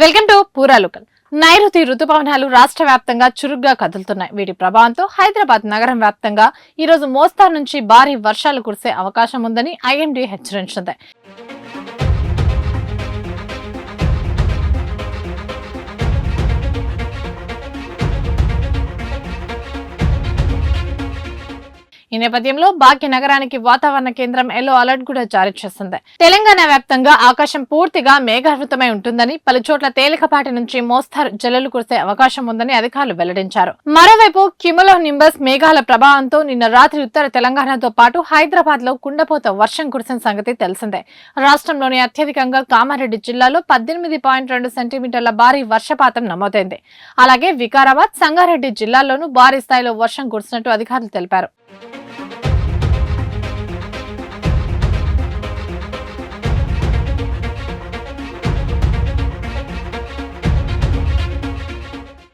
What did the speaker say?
Welcome to పూరాలుకల్. నైరుతి రుతుపవనాలు రాష్ట్ర వ్యాప్తంగా చురుగ్గా కదులుతున్నాయి. వీటి ప్రభావంతో హైదరాబాద్ నగరం వ్యాప్తంగా ఈ రోజు మోస్తారు నుంచి భారీ వర్షాలు కురిసే అవకాశం ఉందని ఐఎండీ హెచ్చరించింది. ఈ నేపథ్యంలో భాగ్యనగరానికి వాతావరణ కేంద్రం ఎల్లో అలర్ట్ కూడా జారీ చేసింది. తెలంగాణ వ్యాప్తంగా ఆకాశం పూర్తిగా మేఘావృతమై ఉంటుందని, పలుచోట్ల తేలికపాటి నుంచి మోస్తారు జల్లులు కురిసే అవకాశం ఉందని అధికారులు వెల్లడించారు. మరోవైపు క్యుములో నింబస్ మేఘాల ప్రభావంతో నిన్న రాత్రి ఉత్తర తెలంగాణతో పాటు హైదరాబాద్ లో కుండపోత వర్షం కురిసిన సంగతి తెలిసిందే. రాష్ట్రంలోని అత్యధికంగా కామారెడ్డి జిల్లాలో 18.2 సెంటీమీటర్ల భారీ వర్షపాతం నమోదైంది. అలాగే వికారాబాద్, సంగారెడ్డి జిల్లాల్లోనూ భారీ స్థాయిలో వర్షం కురిసినట్టు అధికారులు తెలిపారు.